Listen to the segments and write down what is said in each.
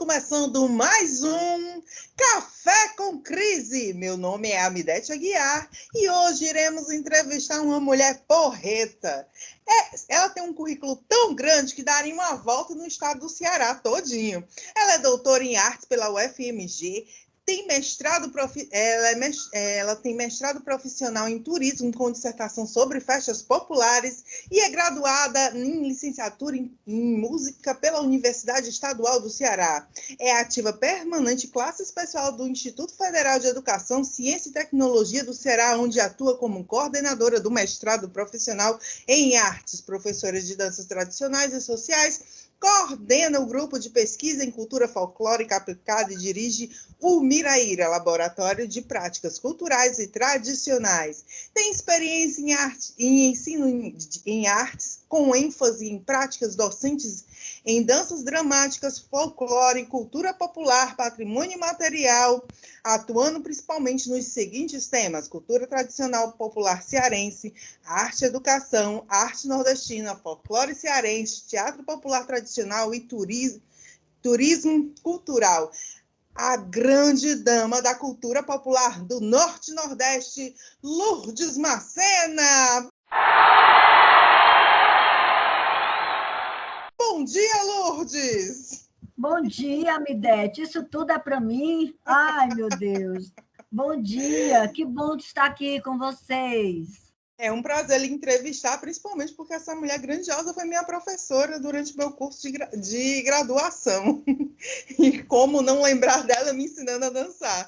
começando mais um Café com Crise. Meu nome é Amidete Aguiar e hoje iremos entrevistar uma mulher porreta. Ela tem um currículo tão grande que daria uma volta no estado do Ceará todinho. Ela é doutora em artes pela UFMG, ela tem mestrado profissional em turismo com dissertação sobre festas populares e é graduada em licenciatura em música pela Universidade Estadual do Ceará. É ativa permanente classe especial do Instituto Federal de Educação, Ciência e Tecnologia do Ceará, onde atua como coordenadora do mestrado profissional em artes, professora de danças tradicionais e sociais, coordena o grupo de pesquisa em cultura folclórica aplicada e dirige o Miraíra, Laboratório de Práticas Culturais e Tradicionais. Tem experiência em ensino em artes, com ênfase em práticas docentes em danças dramáticas, folclore, cultura popular, patrimônio imaterial, atuando principalmente nos seguintes temas: cultura tradicional popular cearense, arte e educação, arte nordestina, folclore cearense, teatro popular tradicional e turismo cultural. A grande dama da cultura popular do Norte e Nordeste, Lourdes Macena. Bom dia, Lourdes! Bom dia, Amidete. Isso tudo é para mim? Ai, meu Deus. Bom dia, que bom estar aqui com vocês. É um prazer lhe entrevistar, principalmente porque essa mulher grandiosa foi minha professora durante meu curso de graduação. E como não lembrar dela me ensinando a dançar.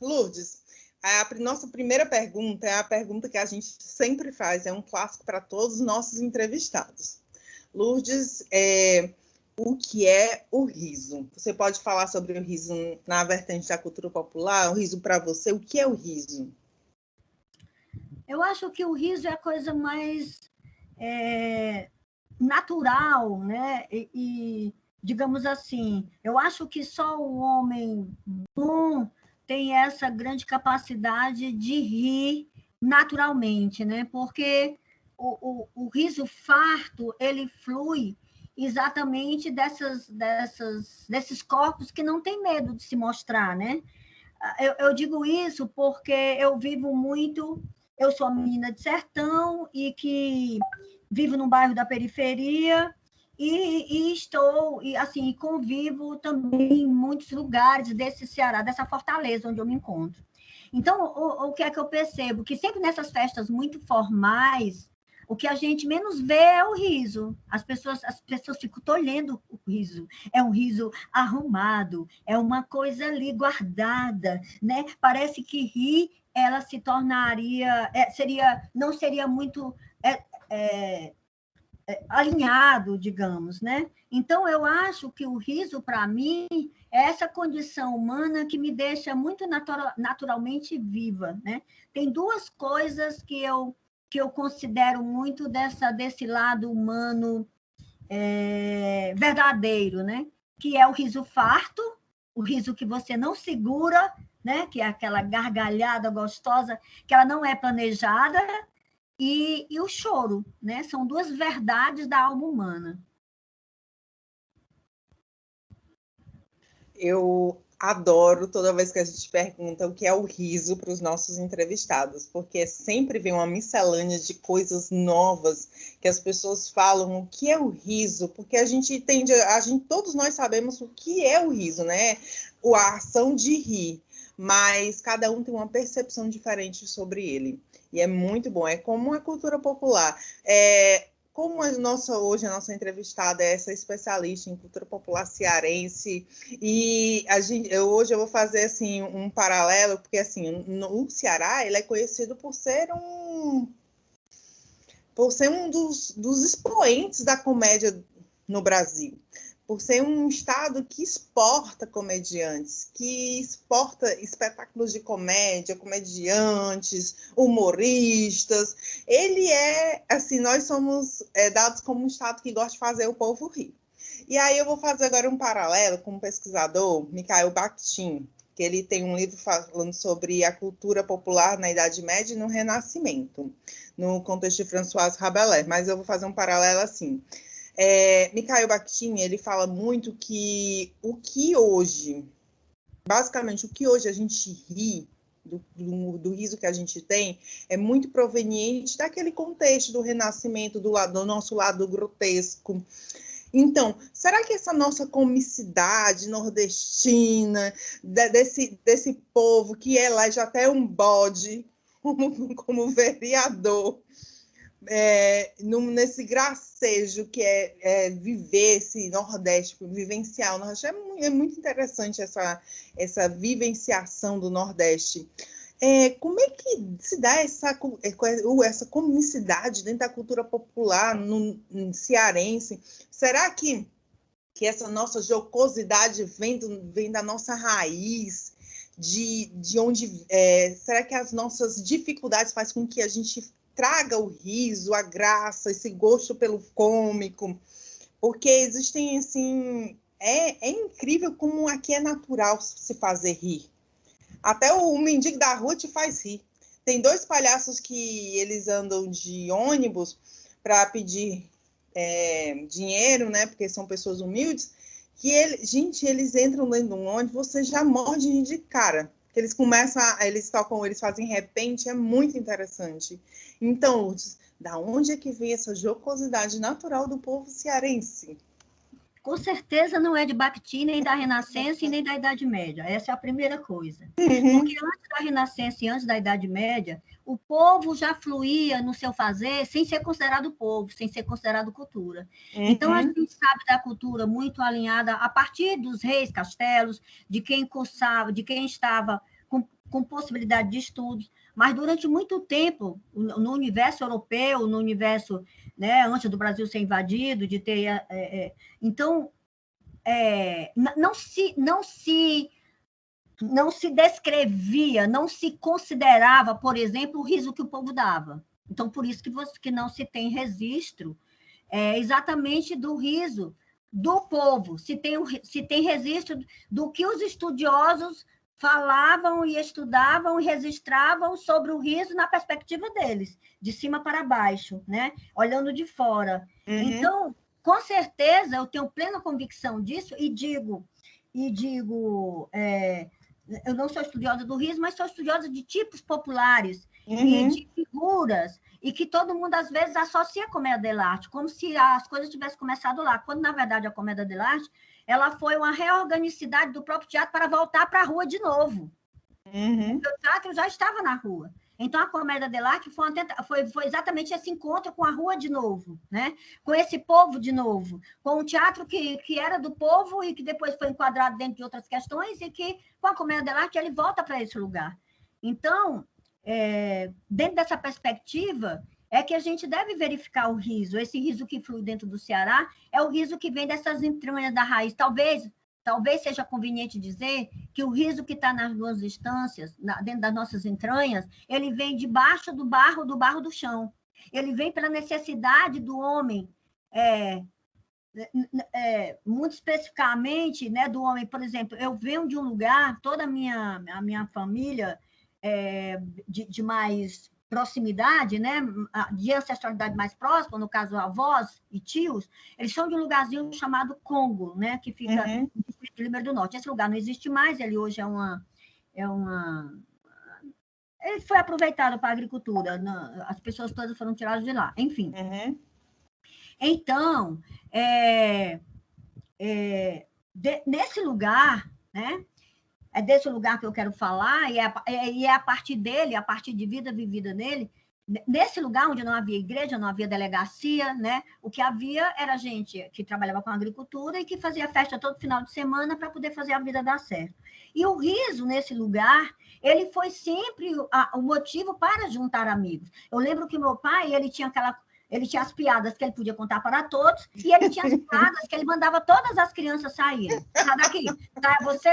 Lourdes, a nossa primeira pergunta é a pergunta que a gente sempre faz, é um clássico para todos os nossos entrevistados. Lourdes, o que é o riso? Você pode falar sobre o riso na vertente da cultura popular? O riso para você, o que é o riso? Eu acho que o riso é a coisa mais natural, né? E, digamos assim, eu acho que só o homem bom tem essa grande capacidade de rir naturalmente, né? Porque o riso farto, ele flui exatamente desses corpos que não têm medo de se mostrar, né? Eu digo isso porque eu vivo muito, eu sou uma menina de sertão e que vivo num bairro da periferia e assim, convivo também em muitos lugares desse Ceará, dessa fortaleza onde eu me encontro. Então, o que é que eu percebo? Que sempre nessas festas muito formais, o que a gente menos vê é o riso. As pessoas ficam tolhendo o riso. É um riso arrumado, é uma coisa ali guardada, né? Parece que rir, ela se tornaria, não seria muito alinhado, digamos, né? Então, eu acho que o riso, para mim, é essa condição humana que me deixa muito naturalmente viva, né? Tem duas coisas que eu considero muito desse lado humano verdadeiro, né? Que é o riso farto, o riso que você não segura, né? Que é aquela gargalhada gostosa, que ela não é planejada, e o choro, né? São duas verdades da alma humana. Eu adoro toda vez que a gente pergunta o que é o riso para os nossos entrevistados, porque sempre vem uma miscelânea de coisas novas que as pessoas falam o que é o riso, porque todos nós sabemos o que é o riso, né? A ação de rir, mas cada um tem uma percepção diferente sobre ele. E é muito bom, é como a cultura popular. Como hoje a nossa entrevistada é essa especialista em cultura popular cearense, e hoje eu vou fazer assim, um paralelo, porque assim, no Ceará ele é conhecido por ser um dos expoentes da comédia no Brasil, por ser um estado que exporta comediantes, que exporta espetáculos de comédia, comediantes, humoristas. Ele assim, nós somos dados como um estado que gosta de fazer o povo rir. E aí eu vou fazer agora um paralelo com um pesquisador, Mikhail Bakhtin, que ele tem um livro falando sobre a cultura popular na Idade Média e no Renascimento, no contexto de François Rabelais, mas eu vou fazer um paralelo assim. Mikhail Bakhtin, ele fala muito que basicamente, o que hoje a gente ri, do riso que a gente tem, é muito proveniente daquele contexto do Renascimento, do nosso lado grotesco. Então, será que essa nossa comicidade nordestina, desse povo que elege até um bode como vereador, nesse gracejo que é viver esse Nordeste, vivenciar o Nordeste, é muito interessante essa vivenciação do Nordeste. Como é que se dá essa comicidade dentro da cultura popular no cearense? Será que essa nossa jocosidade vem da nossa raiz? De onde será que as nossas dificuldades fazem com que a gente traga o riso, a graça, esse gosto pelo cômico? Porque existem, assim, é incrível como aqui é natural se fazer rir. Até o mendigo da rua te faz rir. Tem 2 palhaços que eles andam de ônibus para pedir dinheiro, né? Porque são pessoas humildes. Que eles entram dentro de um ônibus, você já morde de cara. Eles eles fazem repente, é muito interessante. Então, Lourdes, da onde é que vem essa jocosidade natural do povo cearense? Com certeza não é de Bakhtin, nem da Renascença e nem da Idade Média. Essa é a primeira coisa. Porque antes da Renascença e antes da Idade Média, o povo já fluía no seu fazer sem ser considerado povo, sem ser considerado cultura. Então, a gente sabe da cultura muito alinhada a partir dos reis, castelos, de quem cursava, de quem estava com possibilidade de estudos. Mas, durante muito tempo, no universo europeu, no universo, né, antes do Brasil ser invadido, de ter... Então, não se descrevia, não se considerava, por exemplo, o riso que o povo dava. Então, por isso que não se tem registro exatamente do riso do povo, se tem registro do que os estudiosos falavam e estudavam e registravam sobre o riso na perspectiva deles, de cima para baixo, né? Olhando de fora. Então, com certeza, eu tenho plena convicção disso e digo, eu não sou estudiosa do riso, mas sou estudiosa de tipos populares e de figuras, e que todo mundo, às vezes, associa a comédia dell'arte, como se as coisas tivessem começado lá, quando, na verdade, a comédia dell'arte ela foi uma reorganicidade do próprio teatro para voltar para a rua de novo. O teatro já estava na rua. Então, a comédia dell'arte foi exatamente esse encontro com a rua de novo, né? Com esse povo de novo, com um teatro que era do povo e que depois foi enquadrado dentro de outras questões e que, com a comédia dell'arte, ele volta para esse lugar. Então, dentro dessa perspectiva, é que a gente deve verificar o riso. Esse riso que flui dentro do Ceará é o riso que vem dessas entranhas da raiz. Talvez seja conveniente dizer que o riso que está nas 2 instâncias, dentro das nossas entranhas, ele vem debaixo do barro do chão. Ele vem pela necessidade do homem, muito especificamente, né, do homem. Por exemplo, eu venho de um lugar, toda a minha família de mais proximidade, né, de ancestralidade mais próxima, no caso avós e tios, eles são de um lugarzinho chamado Congo, né, que fica no distrito de Limeira do Norte. Esse lugar não existe mais, ele hoje ele foi aproveitado para a agricultura, as pessoas todas foram tiradas de lá, enfim. Então, nesse lugar, né, é desse lugar que eu quero falar, e é a partir dele, a partir de vida vivida nele, nesse lugar onde não havia igreja, não havia delegacia, né? O que havia era gente que trabalhava com agricultura e que fazia festa todo final de semana para poder fazer a vida dar certo. E o riso, nesse lugar, ele foi sempre o motivo para juntar amigos. Eu lembro que meu pai, ele tinha as piadas que ele podia contar para todos, e ele tinha as piadas que ele mandava todas as crianças saírem. Sai daqui, sai você.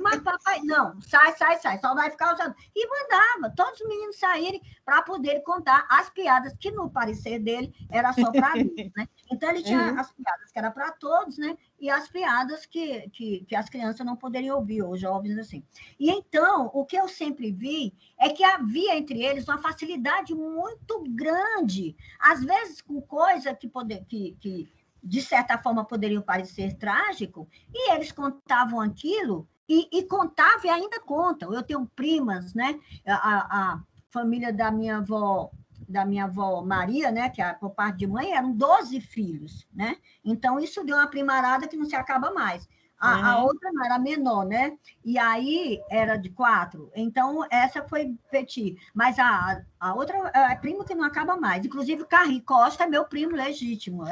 Mas papai, não, sai, só vai ficar usando. E mandava todos os meninos saírem para poder contar as piadas que, no parecer dele, era só para adultos, né? Então, ele tinha as piadas que era para todos, né? E as piadas que as crianças não poderiam ouvir, ou jovens assim. E então, o que eu sempre vi é que havia entre eles uma facilidade muito grande, às vezes com coisa que de certa forma, poderiam parecer trágico, e eles contavam aquilo, e contavam e ainda contam. Eu tenho primas, né? A família da minha avó Maria, né? Que por parte de mãe, eram 12 filhos, né? Então, isso deu uma primarada que não se acaba mais. A outra não era menor, né? E aí era de 4. Então, essa foi Petit. Mas a outra é primo que não acaba mais. Inclusive, o Carri Costa é meu primo legítimo.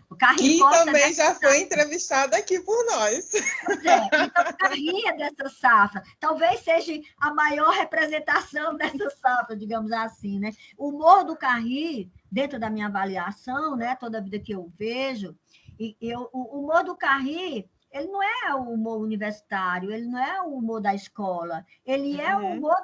O Carri Que Costa também já foi entrevistada aqui por nós. Pois é. Então, o Carri é dessa safra. Talvez seja a maior representação dessa safra, digamos assim, né? O humor do Carri, dentro da minha avaliação, né? Toda a vida que eu vejo, o humor do Carri, ele não é o humor universitário, ele não é o humor da escola, ele é o humor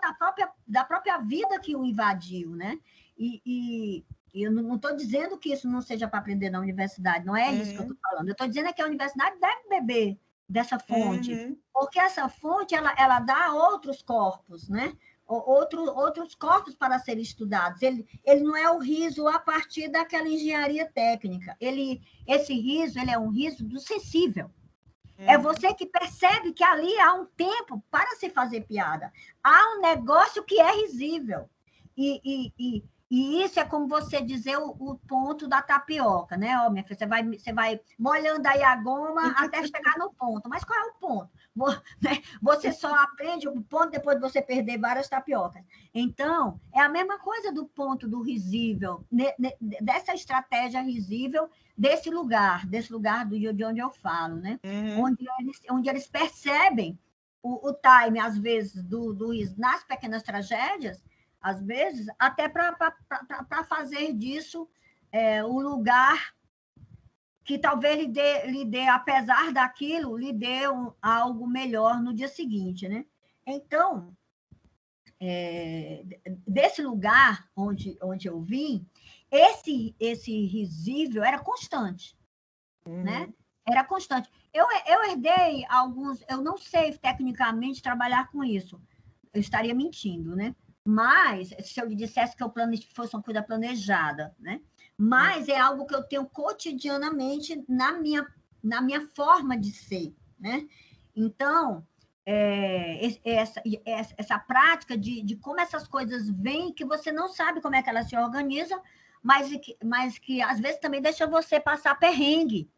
da própria vida que o invadiu, né? E eu não estou dizendo que isso não seja para aprender na universidade, não é isso que eu estou falando. Eu estou dizendo que a universidade deve beber dessa fonte, porque essa fonte ela dá outros corpos, né? Outros corpos para serem estudados. Ele não é o riso a partir daquela engenharia técnica. Esse riso ele é um riso do sensível. É você que percebe que ali há um tempo para se fazer piada. Há um negócio que é risível. E isso é como você dizer o ponto da tapioca, né? Ó, minha filha, você vai molhando aí a goma até chegar no ponto. Mas qual é o ponto? Você só aprende o ponto depois de você perder várias tapiocas. Então, é a mesma coisa do ponto do risível, dessa estratégia risível, desse lugar de onde eu falo, né? Onde eles percebem o time, às vezes, nas pequenas tragédias, às vezes, até para fazer disso o lugar que talvez lhe dê, apesar daquilo, lhe dê algo melhor no dia seguinte, né? Então, desse lugar onde eu vim, esse risível era constante, né? Era constante. Eu herdei alguns, eu não sei tecnicamente trabalhar com isso, eu estaria mentindo, né? Mas, se eu lhe dissesse que fosse uma coisa planejada, né? Mas é algo que eu tenho cotidianamente na minha forma de ser, né? Então, essa prática de como essas coisas vêm, que você não sabe como é que elas se organizam, mas que às vezes também deixa você passar perrengue,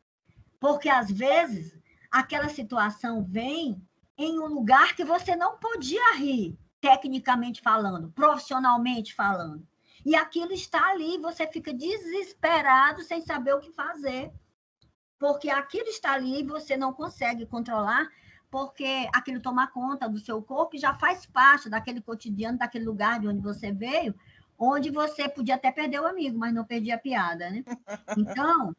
porque às vezes aquela situação vem em um lugar que você não podia rir, tecnicamente falando, profissionalmente falando. E aquilo está ali, você fica desesperado sem saber o que fazer, porque aquilo está ali e você não consegue controlar, porque aquilo toma conta do seu corpo e já faz parte daquele cotidiano, daquele lugar de onde você veio, onde você podia até perder o amigo, mas não perdia a piada, né? Então,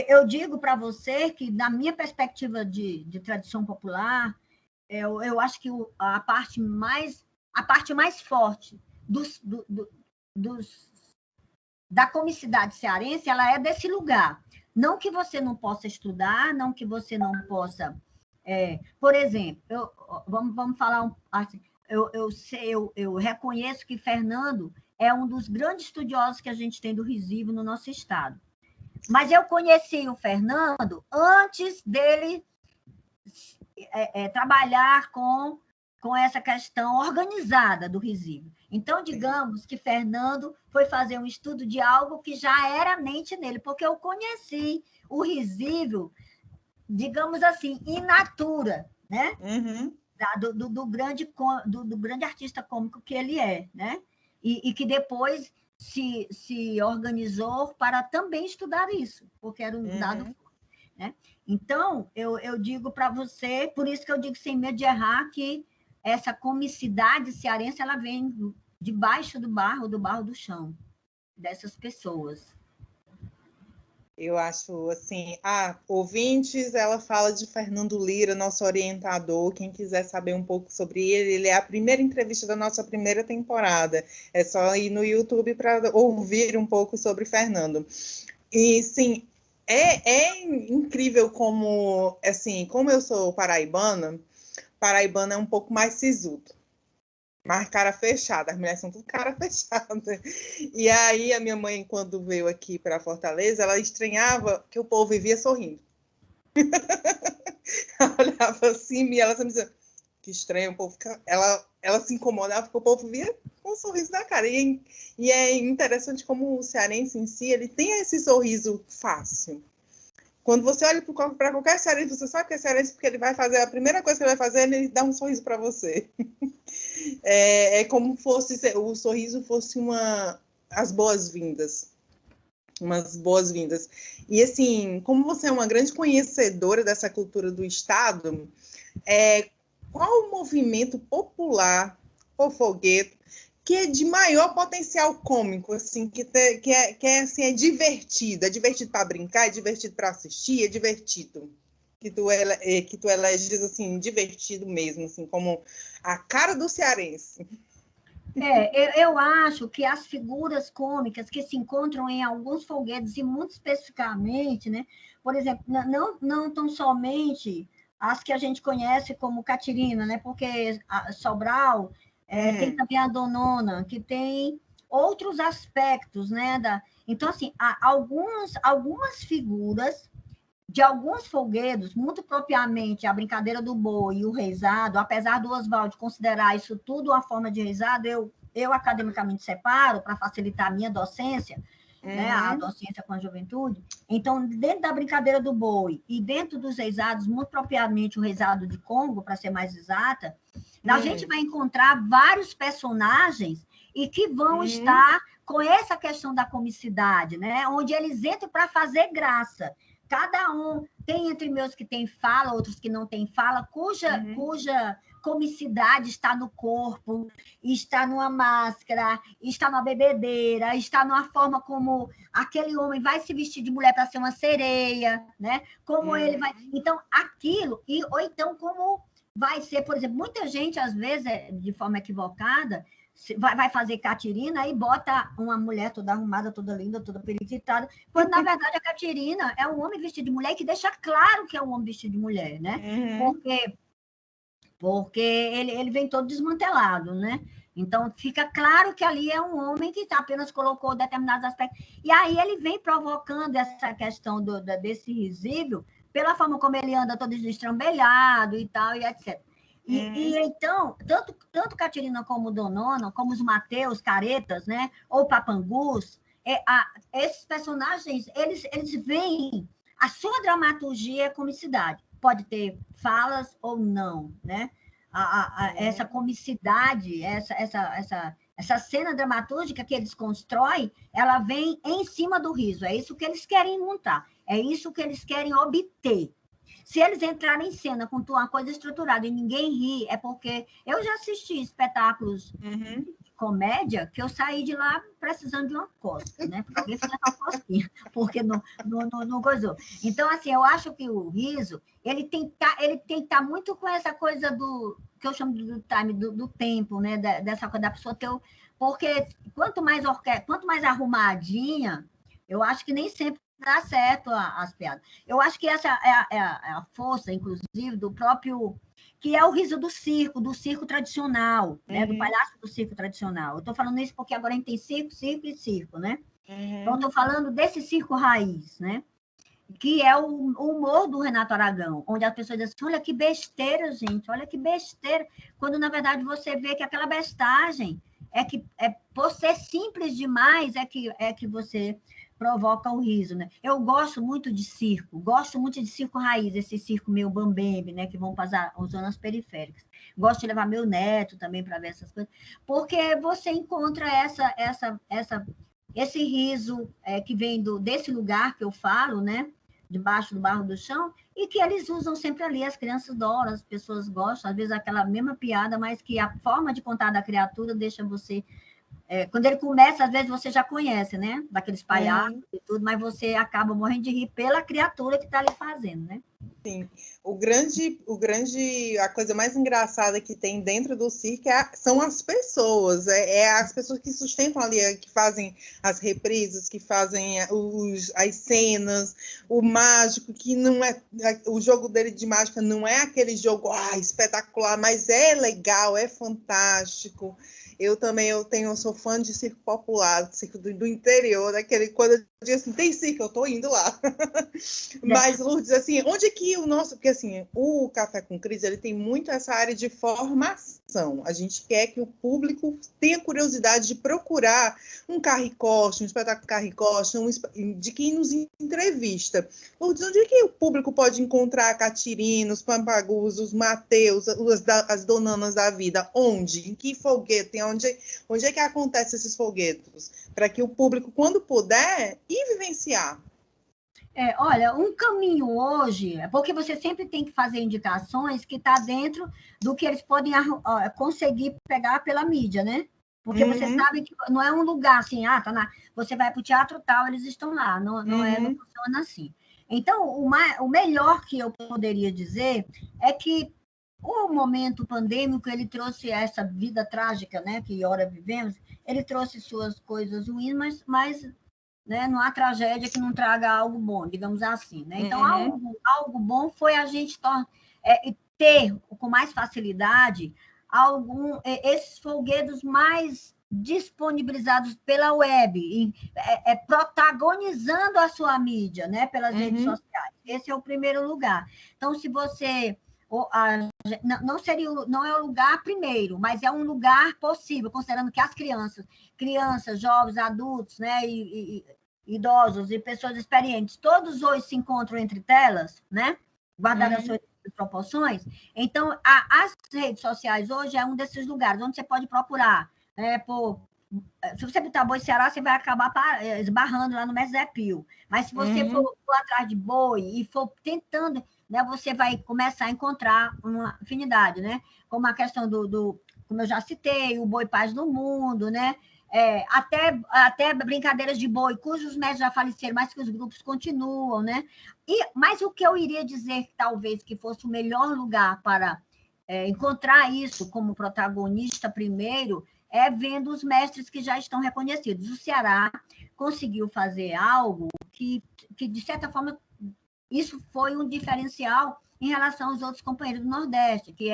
eu digo para você que, na minha perspectiva de tradição popular, eu acho que a parte mais forte da comicidade cearense, ela é desse lugar. Não que você não possa estudar, não que você não possa... por exemplo, vamos falar assim, eu reconheço que Fernando é um dos grandes estudiosos que a gente tem do risível no nosso estado. Mas eu conheci o Fernando antes dele trabalhar com essa questão organizada do risível. Então, digamos que Fernando foi fazer um estudo de algo que já era mente nele, porque eu conheci o risível, digamos assim, in natura, né? Do grande artista cômico que ele é, né? E que depois se organizou para também estudar isso, porque era um dado, né? Então, eu digo para você, por isso que eu digo sem medo de errar, que essa comicidade cearense, ela vem debaixo do barro do chão, dessas pessoas. Eu acho assim, ouvintes, ela fala de Fernando Lira, nosso orientador. Quem quiser saber um pouco sobre ele é a primeira entrevista da nossa primeira temporada. É só ir no YouTube para ouvir um pouco sobre Fernando. E sim, é incrível como, assim, como eu sou paraibana é um pouco mais sisudo. Mas cara fechada, as mulheres são tudo cara fechada. E aí a minha mãe, quando veio aqui para Fortaleza, ela estranhava que o povo vivia sorrindo. Ela olhava assim e ela sempre dizia, que estranho, o povo fica... ela se incomodava porque o povo via com um sorriso na cara. E é interessante como o cearense em si, ele tem esse sorriso fácil. Quando você olha para qualquer cearense, você sabe que é cearense porque ele vai fazer, a primeira coisa que ele vai fazer é ele dar um sorriso para você. É como fosse, o sorriso fosse as boas-vindas. Umas boas-vindas. E assim, como você é uma grande conhecedora dessa cultura do Estado, qual o movimento popular, fofogueto, que é de maior potencial cômico, assim, que é divertido para brincar, é divertido para assistir, é divertido, que tu eleges, assim, divertido mesmo, assim, como a cara do cearense. Eu acho que as figuras cômicas que se encontram em alguns folguedos, e muito especificamente, né? Por exemplo, não tão somente as que a gente conhece como Catirina, né? Porque a Sobral tem também a Donona, que tem outros aspectos, né? Então, assim, há algumas figuras de alguns folguedos, muito propriamente a brincadeira do boi e o reizado, apesar do Oswald considerar isso tudo uma forma de reizado, eu academicamente separo para facilitar a minha docência, né, a docência com a juventude. Então, dentro da brincadeira do boi e dentro dos reizados, muito propriamente o reizado de Congo, para ser mais exata, a gente vai encontrar vários personagens e que vão estar com essa questão da comicidade, né, onde eles entram para fazer graça. Cada um tem entre meus que tem fala, outros que não têm fala, cuja comicidade está no corpo, está numa máscara, está numa bebedeira, está numa forma como aquele homem vai se vestir de mulher para ser uma sereia, né? Como ele vai... Então, aquilo, ou então como vai ser, por exemplo, muita gente, às vezes, de forma equivocada, vai fazer Catirina e bota uma mulher toda arrumada, toda linda, toda periquitada, quando, na verdade, a Catirina é um homem vestido de mulher que deixa claro que é um homem vestido de mulher, né? Porque ele vem todo desmantelado, né? Então, fica claro que ali é um homem que apenas colocou determinados aspectos. E aí ele vem provocando essa questão desse risível pela forma como ele anda todo destrambelhado e tal, e etc. E então, tanto Catirina como Donona, como os Mateus, Caretas, né? Ou Papangus, esses personagens, eles veem a sua dramaturgia é comicidade. Pode ter falas ou não, né? Essa comicidade, essa cena dramatúrgica que eles constroem, ela vem em cima do riso. É isso que eles querem montar. É isso que eles querem obter. Se eles entrarem em cena com uma coisa estruturada e ninguém ri, é porque eu já assisti espetáculos de comédia que eu saí de lá precisando de uma costa, né? Porque alguém fez uma costinha, porque não gozou. Então, assim, eu acho que o riso, ele tem que estar muito com essa coisa que eu chamo do time, do tempo, né? Dessa coisa da pessoa ter... Porque quanto mais arrumadinha, eu acho que nem sempre dá certo as piadas. Eu acho que essa é a força, inclusive, do próprio... que é o riso do circo tradicional, né? Do palhaço do circo tradicional. Eu estou falando isso porque agora a gente tem circo e circo, né? Então, eu estou falando desse circo raiz, né? Que é o humor do Renato Aragão, onde as pessoas dizem assim, olha que besteira, gente, olha que besteira. Quando, na verdade, você vê que aquela bestagem por ser simples demais, é que você provoca o riso, né? Eu gosto muito de circo raiz, esse circo meio bambembe, né? Que vão para as zonas periféricas. Gosto de levar meu neto também para ver essas coisas, porque você encontra esse riso que vem desse lugar que eu falo, né? Debaixo do barro do chão, e que eles usam sempre ali, as crianças adoram, as pessoas gostam, às vezes aquela mesma piada, mas que a forma de contar da criatura deixa você... quando ele começa, às vezes você já conhece, né? Daqueles palhaços e tudo, mas você acaba morrendo de rir pela criatura que está ali fazendo, né? Sim, a coisa mais engraçada que tem dentro do circo são as pessoas, as pessoas que sustentam ali, que fazem as reprises, que fazem as cenas, o mágico, que não é, o jogo dele de mágica não é aquele jogo espetacular, mas é legal, é fantástico. Eu sou fã de circo popular, circo do interior, daquele, quando eu digo assim, tem circo, eu tô indo lá. Mas, Lourdes, assim, onde que o nosso... Porque, assim, o Café com Cris, ele tem muito essa área de formação. A gente quer que o público tenha curiosidade de procurar um carricoche, um espetáculo carricoche, de quem nos entrevista. Lourdes, onde é que o público pode encontrar Catirinos, Pampagus, os Mateus, as donanas da vida? Onde? Em que folgueto? Onde é que acontecem esses folguetos? Para que o público, quando puder, ir vivenciar. Olha, um caminho hoje, porque você sempre tem que fazer indicações que está dentro do que eles podem conseguir pegar pela mídia, né? Porque você sabe que não é um lugar assim, você vai para o teatro tal, eles estão lá, não funciona assim. Então, o melhor que eu poderia dizer é que o momento pandêmico, ele trouxe essa vida trágica, né, que ora vivemos, ele trouxe suas coisas ruins, mas né, não há tragédia que não traga algo bom, digamos assim. Né? Então, algo bom foi a gente ter com mais facilidade esses folguedos mais disponibilizados pela web, protagonizando a sua mídia, né, pelas redes sociais. Esse é o primeiro lugar. Então, se você... não é o lugar primeiro, mas é um lugar possível, considerando que as crianças, jovens, adultos, né, e idosos e pessoas experientes, todos hoje se encontram entre telas, né, guardadas as suas proporções. Então, as redes sociais hoje é um desses lugares onde você pode procurar, se você botar Boi Ceará, você vai acabar esbarrando lá no Mestre Zé Pio. Mas se você for atrás de boi e for tentando, né, você vai começar a encontrar uma afinidade, né? Como a questão como eu já citei, o Boi Paz do Mundo, né? Até brincadeiras de boi, cujos mestres já faleceram, mas que os grupos continuam, né? Mas o que eu iria dizer, talvez, que fosse o melhor lugar para encontrar isso como protagonista primeiro, vendo os mestres que já estão reconhecidos. O Ceará conseguiu fazer algo que de certa forma, isso foi um diferencial em relação aos outros companheiros do Nordeste, que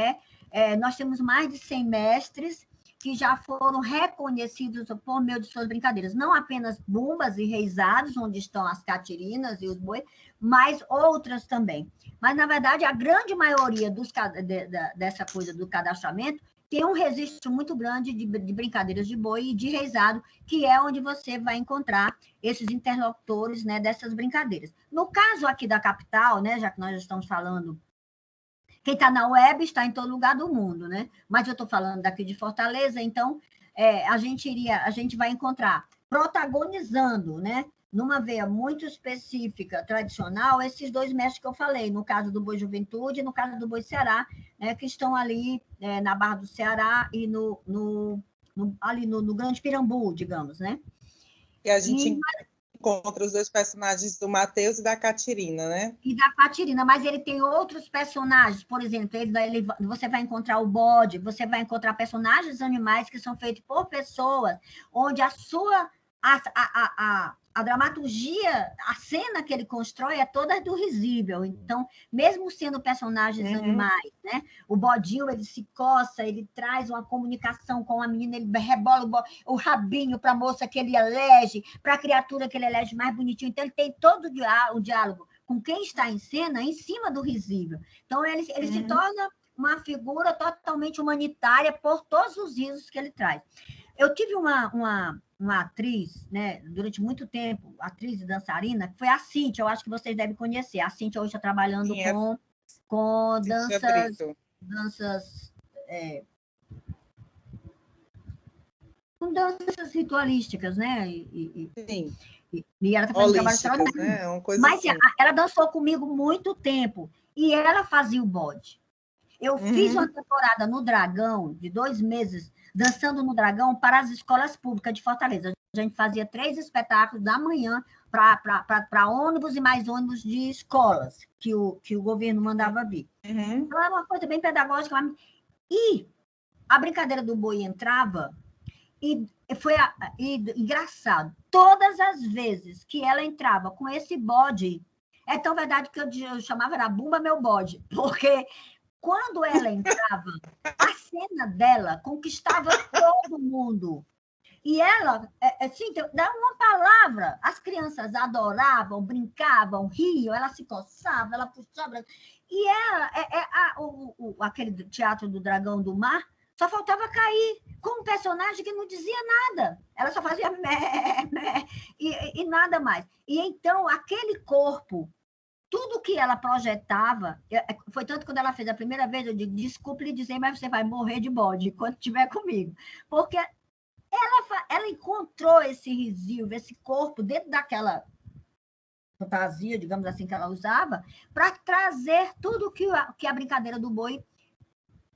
nós temos mais de 100 mestres que já foram reconhecidos por meio de suas brincadeiras, não apenas bumbas e reisados, onde estão as catirinas e os bois, mas outras também. Mas, na verdade, a grande maioria dessa coisa do cadastramento tem um registro muito grande de brincadeiras de boi e de reisado, que é onde você vai encontrar esses interlocutores, né, dessas brincadeiras. No caso aqui da capital, né, já que nós estamos falando, quem está na web está em todo lugar do mundo, né? Mas eu estou falando daqui de Fortaleza, então a gente vai encontrar protagonizando, né, numa veia muito específica, tradicional, esses dois mestres que eu falei, no caso do Boi Juventude e no caso do Boi Ceará, né, que estão ali na Barra do Ceará e ali no Grande Pirambu, digamos, né? E a gente encontra os dois personagens do Mateus e da Catirina, né? E da Catirina, mas ele tem outros personagens, por exemplo, você vai encontrar o bode, você vai encontrar personagens animais que são feitos por pessoas, onde a dramaturgia, a cena que ele constrói é toda do risível. Então, mesmo sendo personagens animais, né? O bodinho, ele se coça, ele traz uma comunicação com a menina, ele rebola o rabinho para a moça que ele elege, para a criatura que ele elege mais bonitinho. Então, ele tem todo o diálogo com quem está em cena em cima do risível. Então, ele se torna uma figura totalmente humanitária por todos os risos que ele traz. Eu tive uma atriz, né, durante muito tempo, atriz e dançarina, que foi a Cíntia, eu acho que vocês devem conhecer. A Cíntia hoje está trabalhando com com danças ritualísticas, né? Sim. E ela está fazendo trabalho extraordinário. Né? Uma coisa mas assim. Ela dançou comigo muito tempo e ela fazia o bode. Eu fiz uma temporada no Dragão, de 2 meses, dançando no Dragão para as escolas públicas de Fortaleza. A gente fazia 3 espetáculos da manhã para ônibus e mais ônibus de escolas que o governo mandava vir. Então, é uma coisa bem pedagógica. E a brincadeira do boi entrava e foi engraçado. Todas as vezes que ela entrava com esse bode, é tão verdade que eu chamava era Bumba Meu Bode, porque quando ela entrava, a cena dela conquistava todo mundo. E ela, assim, dá uma palavra. As crianças adoravam, brincavam, riam, ela se coçava, ela puxava. E ela, aquele teatro do Dragão do Mar, só faltava cair com um personagem que não dizia nada. Ela só fazia mé, mé, e nada mais. E então, aquele corpo, tudo que ela projetava, foi tanto quando ela fez a primeira vez, eu digo, desculpe lhe dizer, mas você vai morrer de bode quando estiver comigo. Porque ela encontrou esse risio, esse corpo dentro daquela fantasia, digamos assim, que ela usava, para trazer tudo que a brincadeira do boi,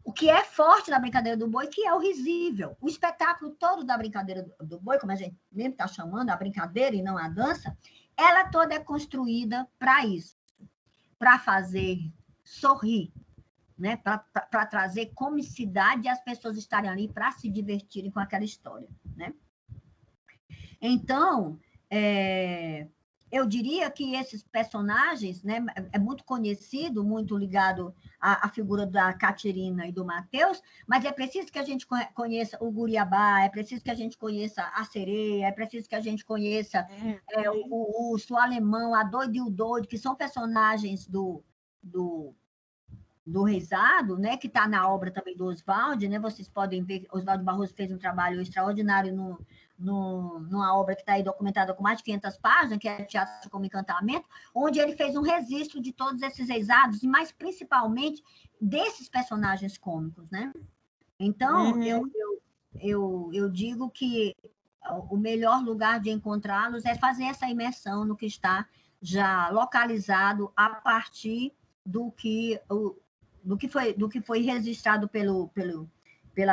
o que é forte na brincadeira do boi, que é o risível. O espetáculo todo da brincadeira do boi, como a gente mesmo está chamando, a brincadeira e não a dança, ela toda é construída para isso, para fazer sorrir, né? Para trazer comicidade e as pessoas estarem ali para se divertirem com aquela história, né? Então, eu diria que esses personagens, né, é muito conhecido, muito ligado à figura da Caterina e do Mateus, mas é preciso que a gente conheça o Guriabá, é preciso que a gente conheça a Sereia, é preciso que a gente conheça o Urso, o Alemão, a Doida e o Doido, que são personagens do Reisado, né, que está na obra também do Oswald, né? Vocês podem ver que Oswald Barroso fez um trabalho extraordinário numa obra que está aí documentada com mais de 500 páginas, que é Teatro como Encantamento, onde ele fez um registro de todos esses Reisados, e mais principalmente desses personagens cômicos, né? Então, eu digo que o melhor lugar de encontrá-los é fazer essa imersão no que está já localizado a partir do que foi registrado pela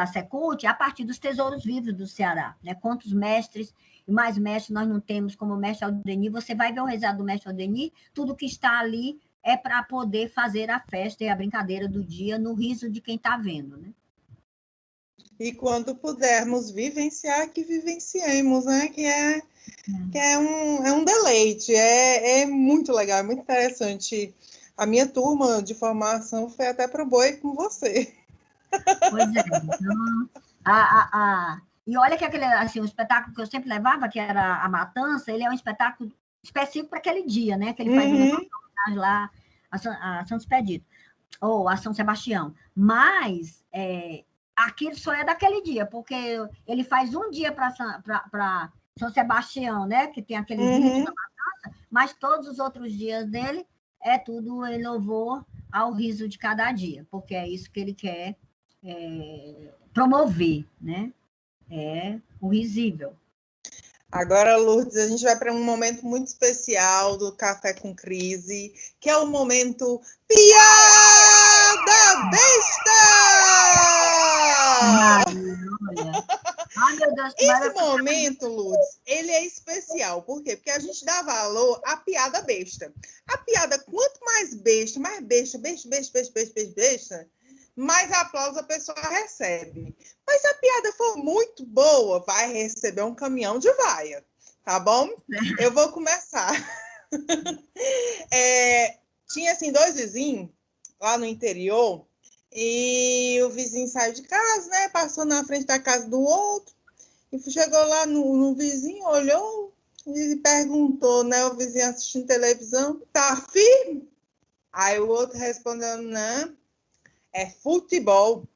Secult, a partir dos tesouros vivos do Ceará, né? Quantos mestres e mais mestres nós não temos como mestre Aldenir? Você vai ver o rezado do mestre Aldenir, tudo que está ali é para poder fazer a festa e a brincadeira do dia no riso de quem está vendo, né? E quando pudermos vivenciar, que vivenciemos, né? Que é um deleite, é muito legal, é muito interessante. A minha turma de formação foi até para o boi com você. Pois é. Então, e olha que aquele, assim, o espetáculo que eu sempre levava, que era a Matança, ele é um espetáculo específico para aquele dia, né? Que ele faz uma homenagem lá a Santo Expedito, ou a São Sebastião. Mas aquilo só é daquele dia, porque ele faz um dia para São Sebastião, né? Que tem aquele rito da Matança, mas todos os outros dias dele é tudo em louvor ao riso de cada dia, porque é isso que ele quer promover, né? É o risível. Agora, Lourdes, a gente vai para um momento muito especial do Café com Crise, que é o momento Piada Besta! Ai, meu Deus, esse momento, Lourdes, ele é especial. Por quê? Porque a gente dá valor à piada besta. A piada, quanto mais besta, mais aplauso a pessoa recebe. Mas se a piada for muito boa, vai receber um caminhão de vaia. Tá bom? Eu vou começar. Tinha, assim, 2 vizinhos lá no interior, e o vizinho saiu de casa, né? Passou na frente da casa do outro, e chegou lá no vizinho, olhou e perguntou, né? O vizinho assistindo televisão, tá firme? Aí o outro respondeu, não, é futebol.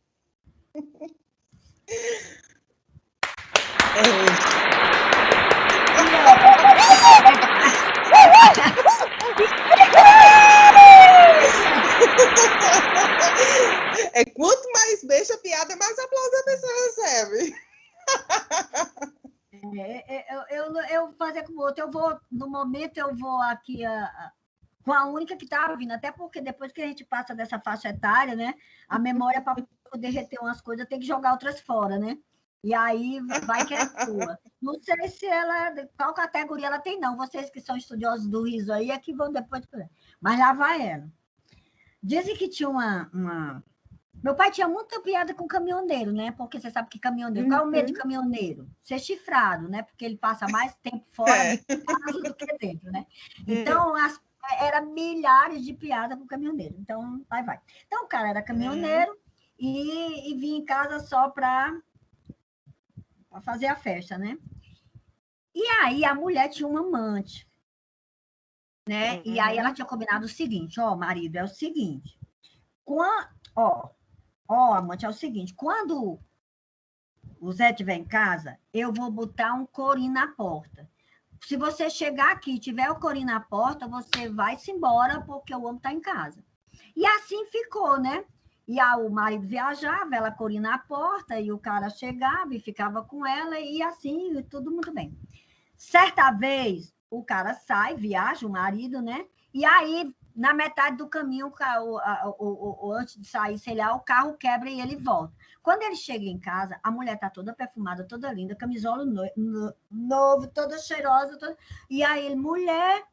Quanto mais beijo a piada, mais aplauso a pessoa recebe. Eu fazer com o outro, no momento eu vou aqui com a única que está vindo, até porque depois que a gente passa dessa faixa etária, né, a memória para poder reter umas coisas tem que jogar outras fora, né? E aí vai que é sua. Não sei se ela, qual categoria ela tem, não. Vocês que são estudiosos do riso aí é que vão depois. Mas lá vai ela. Dizem que tinha uma. Meu pai tinha muita piada com caminhoneiro, né? Porque você sabe que caminhoneiro. Qual é o medo de caminhoneiro? Ser chifrado, né? Porque ele passa mais tempo fora de casa do que dentro, né? Então, era milhares de piadas com caminhoneiro. Então, vai. Então, o cara era caminhoneiro e vinha em casa só para fazer a festa, né? E aí a mulher tinha um amante, né? E aí ela tinha combinado o seguinte, marido, é o seguinte, amante, é o seguinte, quando o Zé estiver em casa, eu vou botar um corim na porta. Se você chegar aqui e tiver o corim na porta, você vai-se embora, porque o homem está em casa. E assim ficou, né? E o marido viajava, ela corim na porta, e o cara chegava e ficava com ela, e assim, tudo muito bem. Certa vez, o cara sai, viaja, o marido, né? E aí, na metade do caminho, antes de sair, sei lá, o carro quebra e ele volta. Quando ele chega em casa, a mulher tá toda perfumada, toda linda, camisola novo, toda cheirosa, e aí ele, mulher,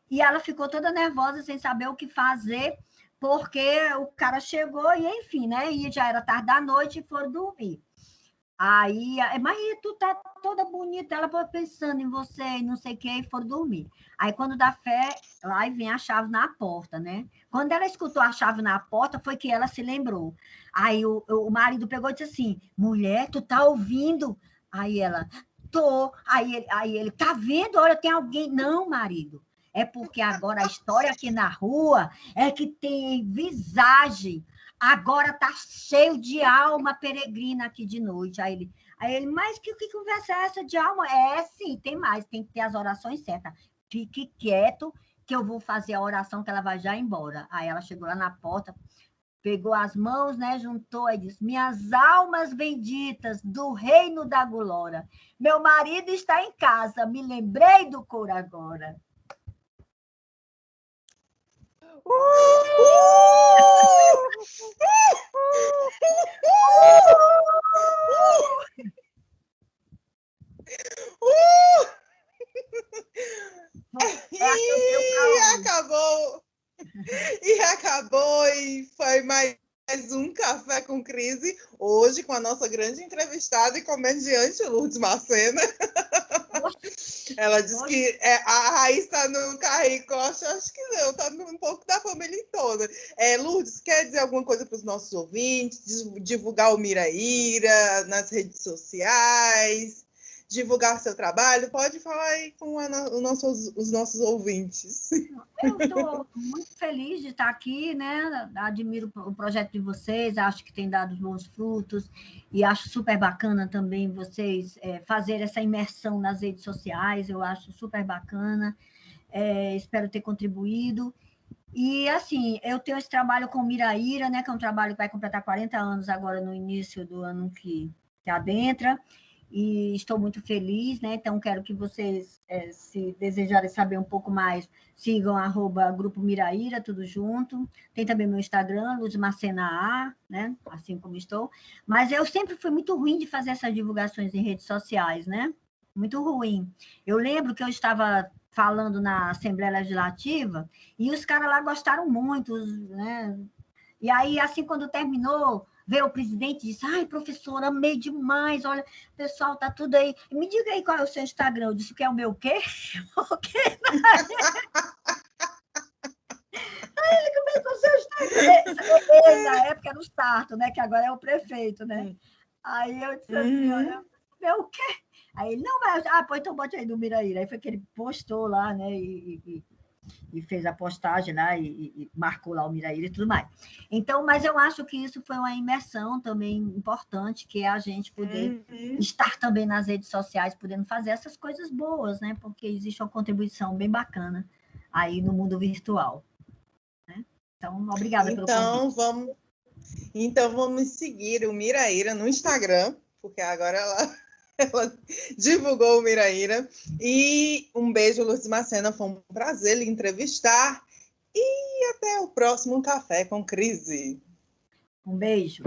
e ela ficou toda nervosa, sem saber o que fazer, porque o cara chegou e, enfim, né? E já era tarde da noite e foram dormir. Aí, mas tu tá toda bonita, ela pensando em você e não sei o que, e foram dormir. Aí, quando dá fé, lá vem a chave na porta, né? Quando ela escutou a chave na porta, foi que ela se lembrou. Aí, o marido pegou e disse assim, mulher, tu tá ouvindo? Aí ela, tô. Aí ele, tá vendo? Olha, tem alguém. Não, marido. É porque agora a história aqui na rua é que tem visagem. Agora tá cheio de alma peregrina aqui de noite. Aí ele, mas que conversa é essa de alma? Sim, tem mais, tem que ter as orações certas. Fique quieto, que eu vou fazer a oração que ela vai já embora. Aí ela chegou lá na porta, pegou as mãos, né, juntou e disse, minhas almas benditas do reino da glória, meu marido está em casa, me lembrei do coro agora. Acabou, e foi mais um Café com Crise, hoje com a nossa grande entrevistada e comediante Lourdes Macena. Ela disse que a Raiz está no carrinho coxa, acho que não, está um pouco da família toda. Lourdes, quer dizer alguma coisa para os nossos ouvintes? Divulgar o Miraíra nas redes sociais? Divulgar seu trabalho? Pode falar aí com os nossos ouvintes. Eu estou muito feliz de estar aqui, né? Admiro o projeto de vocês, acho que tem dado bons frutos e acho super bacana também vocês fazer essa imersão nas redes sociais, eu acho super bacana, espero ter contribuído. E, assim, eu tenho esse trabalho com Miraíra, né? Que é um trabalho que vai completar 40 anos agora no início do ano que adentra, e estou muito feliz, né? Então, quero que vocês, se desejarem saber um pouco mais, sigam @Grupo Miraíra, tudo junto. Tem também meu Instagram, Luz Macena A, né? Assim como estou. Mas eu sempre fui muito ruim de fazer essas divulgações em redes sociais, né? Muito ruim. Eu lembro que eu estava falando na Assembleia Legislativa e os caras lá gostaram muito, né? E aí, assim, quando terminou, veio o presidente e disse, ai, professora, amei demais, olha, o pessoal tá tudo aí. Me diga aí qual é o seu Instagram. Eu disse, que é o meu quê? O quê? Aí ele começou o seu Instagram. Ele, na época, era o Sarto, né? Que agora é o prefeito, né? Aí eu disse assim, olha, meu quê? Aí ele, não, vai, pô, então bote aí no Miraíra. Aí foi que ele postou lá, né? E fez a postagem lá e marcou lá o Miraíra e tudo mais. Então, mas eu acho que isso foi uma imersão também importante, que é a gente poder estar também nas redes sociais, podendo fazer essas coisas boas, né? Porque existe uma contribuição bem bacana aí no mundo virtual. Né? Então, obrigada pelo convite. Então, vamos seguir o Miraíra no Instagram, porque agora ela divulgou o Miraíra. E um beijo, Lourdes Macena, foi um prazer lhe entrevistar. E até o próximo Café com Crise. Um beijo.